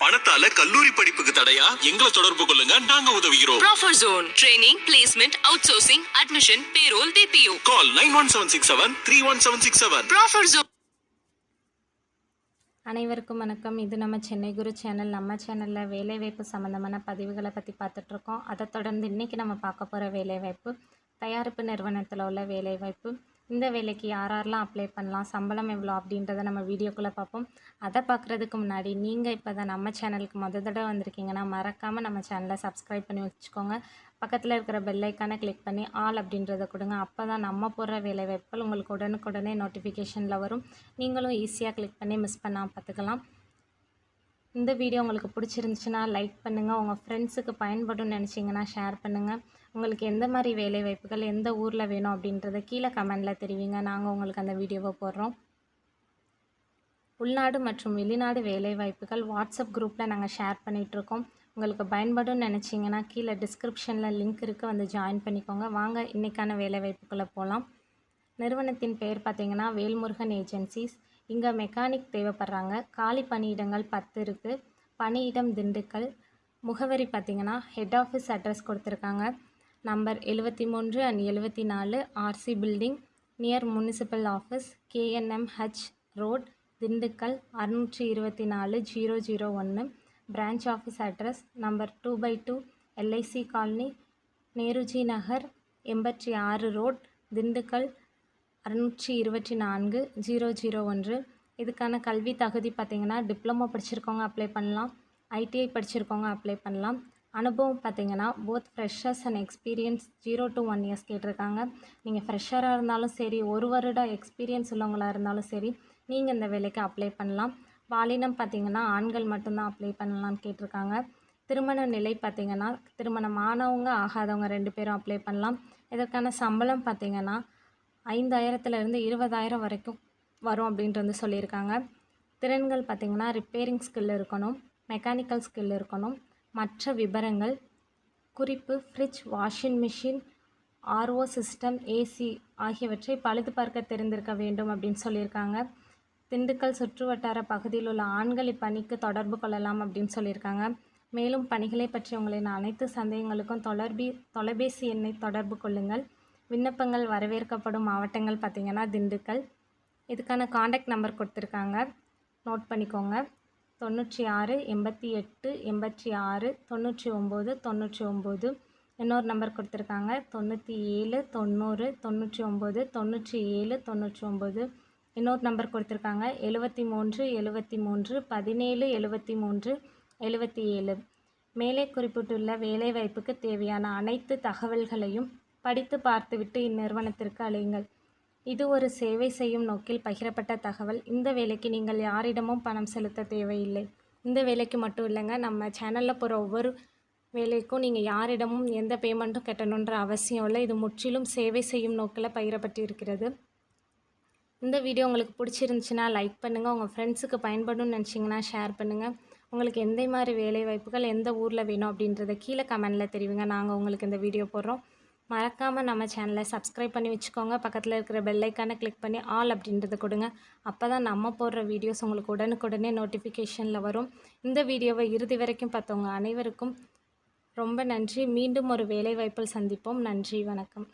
பணத்தால கல்லூரி படிப்புக்கு தடையா? எங்களை தொடர்பு கொள்ளுங்க, நாங்க உதவுகிறோம். Proffer Zone. Training, placement, outsourcing, admission, payroll, BPO. Call 91767 31767. Proffer Zone. அனைவருக்கும் வணக்கம். இது நம்ம சென்னை குரு சேனல். நம்ம சேனலில் வேலைவாய்ப்பு சம்மந்தமான பதிவுகளை பற்றி பார்த்துட்ருக்கோம். அதை தொடர்ந்து இன்றைக்கி நம்ம பார்க்க போகிற வேலைவாய்ப்பு தயாரிப்பு நிறுவனத்தில் உள்ள வேலைவாய்ப்பு. இந்த வேலைக்கு யாரெல்லாம் அப்ளை பண்ணலாம், சம்பளம் எவ்வளோ அப்படின்றத நம்ம வீடியோக்குள்ளே பார்ப்போம். அதை பார்க்குறதுக்கு முன்னாடி நீங்கள் இப்போ தான் நம்ம சேனலுக்கு தடவை வந்திருக்கீங்கன்னா மறக்காமல் நம்ம சேனலை சப்ஸ்கிரைப் பண்ணி வச்சுக்கோங்க. பக்கத்தில் இருக்கிற பெல் ஐக்கானை கிளிக் பண்ணி ஆல் அப்படின்றத கொடுங்க. அப்போ தான் நம்ம போடுற வேலைவாய்ப்புகள் உங்களுக்கு உடனுக்குடனே நோட்டிஃபிகேஷனில் வரும். நீங்களும் ஈஸியாக கிளிக் பண்ணி மிஸ் பண்ணாமல் பார்த்துக்கலாம். இந்த வீடியோ உங்களுக்கு பிடிச்சிருந்துச்சுன்னா லைக் பண்ணுங்கள். உங்கள் ஃப்ரெண்ட்ஸுக்கு பயன்படும் நினச்சிங்கன்னா ஷேர் பண்ணுங்கள். உங்களுக்கு எந்த மாதிரி வேலைவாய்ப்புகள் எந்த ஊரில் வேணும் அப்படின்றத கீழே கமெண்டில் தெரிவிங்க. நாங்கள் உங்களுக்கு அந்த வீடியோவை போடுறோம். உள்நாடு மற்றும் வெளிநாடு வேலைவாய்ப்புகள் வாட்ஸ்அப் குரூப்பில் நாங்கள் ஷேர் பண்ணிகிட்ருக்கோம். உங்களுக்கு பயன்படும் நினச்சிங்கன்னா கீழே டிஸ்கிரிப்ஷனில் லிங்க் இருக்குது, வந்து ஜாயின் பண்ணிக்கோங்க. வாங்க இன்றைக்கான வேலைவாய்ப்புகளை போகலாம். நிறுவனத்தின் பெயர் பார்த்திங்கன்னா வேல்முருகன் ஏஜென்சிஸ். இங்கே மெக்கானிக் தேவைப்படுறாங்க. காலி பணியிடங்கள் 10 இருக்குது. பணியிடம் திண்டுக்கல். முகவரி பார்த்திங்கன்னா ஹெட் ஆஃபீஸ் அட்ரஸ் கொடுத்துருக்காங்க. Number 73 and 74 RC building near municipal office, KNMH road, Dindigul 624 001. Branch office address number 2/2 LIC colony, Nehruji Nagar, 86 road, Dindigul 624 001. இதுக்கான கல்வி தகுதி பார்த்திங்கன்னா டிப்ளமோ படிச்சிருக்கவங்க அப்ளை பண்ணலாம், ITI படிச்சிருக்கவங்க அப்ளை பண்ணலாம். அனுபவம் பார்த்திங்கன்னா both freshers and experience 0 to 1 years கேட்டிருக்காங்க. நீங்கள் ஃப்ரெஷராக இருந்தாலும் சரி, 1 வருட எக்ஸ்பீரியன்ஸ் உள்ளவங்களாக இருந்தாலும் சரி, நீங்கள் இந்த வேலைக்கு அப்ளை பண்ணலாம். பாலினம் பார்த்திங்கன்னா ஆண்கள் மட்டும்தான் அப்ளை பண்ணலான்னு கேட்டிருக்காங்க. திருமண நிலை பார்த்திங்கன்னா திருமணம் ஆனவங்க ஆகாதவங்க 2 பேரும் அப்ளை பண்ணலாம். இதற்கான சம்பளம் பார்த்திங்கன்னா 5,000 20,000 வரைக்கும் வரும் அப்படின்ட்டு சொல்லியிருக்காங்க. திறன்கள் பார்த்திங்கன்னா ரிப்பேரிங் ஸ்கில் இருக்கணும், மெக்கானிக்கல் ஸ்கில் இருக்கணும். மற்ற விவரங்கள் குறிப்பு fridge, washing machine, RO system, AC ஆகியவற்றை பழுது பார்க்க தெரிந்திருக்க வேண்டும் அப்படின்னு சொல்லியிருக்காங்க. திண்டுக்கல் சுற்றுவட்டார பகுதியில் உள்ள ஆண்கள் இப்பணிக்கு தொடர்பு கொள்ளலாம் அப்படின்னு சொல்லியிருக்காங்க. மேலும் பணிகளை பற்றி உங்களின் அனைத்து சந்தேகங்களுக்கும் தொலைபேசி எண்ணை தொடர்பு கொள்ளுங்கள். விண்ணப்பங்கள் வரவேற்கப்படும் மாவட்டங்கள் பார்த்திங்கன்னா திண்டுக்கல். இதுக்கான காண்டாக்ட் நம்பர் கொடுத்துருக்காங்க, நோட் பண்ணிக்கோங்க. 96 88 86 99 99. இன்னொரு நம்பர் கொடுத்துருக்காங்க 97 90 99 97 99. இன்னொரு நம்பர் கொடுத்துருக்காங்க 73 73 17 73 77. மேலே குறிப்பிட்டுள்ள வேலைவாய்ப்புக்கு தேவையான அனைத்து தகவல்களையும் படித்து பார்த்துவிட்டு இந்நிறுவனத்திற்கு அழையுங்கள். இது ஒரு சேவை செய்யும் நோக்கில் பகிரப்பட்ட தகவல். இந்த வேலைக்கு நீங்கள் யாரிடமும் பணம் செலுத்த தேவையில்லை. இந்த வேலைக்கு மட்டும் இல்லைங்க, நம்ம சேனலில் போகிற ஒவ்வொரு வேலைக்கும் நீங்கள் யாரிடமும் எந்த பேமெண்ட்டும் கட்டணுன்ற அவசியம் இல்லை. இது முற்றிலும் சேவை செய்யும் நோக்கில் பகிரப்பட்டு இருக்கிறது. இந்த வீடியோ உங்களுக்கு பிடிச்சிருந்துச்சுன்னா லைக் பண்ணுங்கள். உங்கள் ஃப்ரெண்ட்ஸுக்கு பயன்படும்னு நினச்சிங்கன்னா ஷேர் பண்ணுங்கள். உங்களுக்கு எந்த மாதிரி வேலை வாய்ப்புகள் எந்த ஊரில் வேணும் அப்படின்றத கீழே கமெண்டில் தெரிவிங்க. நாங்கள் உங்களுக்கு இந்த வீடியோ போடுறோம். மறக்காமல் நம்ம சேனலை சப்ஸ்கிரைப் பண்ணி வச்சுக்கோங்க. பக்கத்தில் இருக்கிற பெல் ஐக்கானை கிளிக் பண்ணி ஆல் அப்படின்றத கொடுங்க. அப்போ தான் நம்ம போடுற வீடியோஸ் உங்களுக்கு உடனுக்குடனே நோட்டிஃபிகேஷனில் வரும். இந்த வீடியோவை இறுதி வரைக்கும் பார்த்தவங்க அனைவருக்கும் ரொம்ப நன்றி. மீண்டும் ஒரு வேலை வாய்ப்பில் சந்திப்போம். நன்றி, வணக்கம்.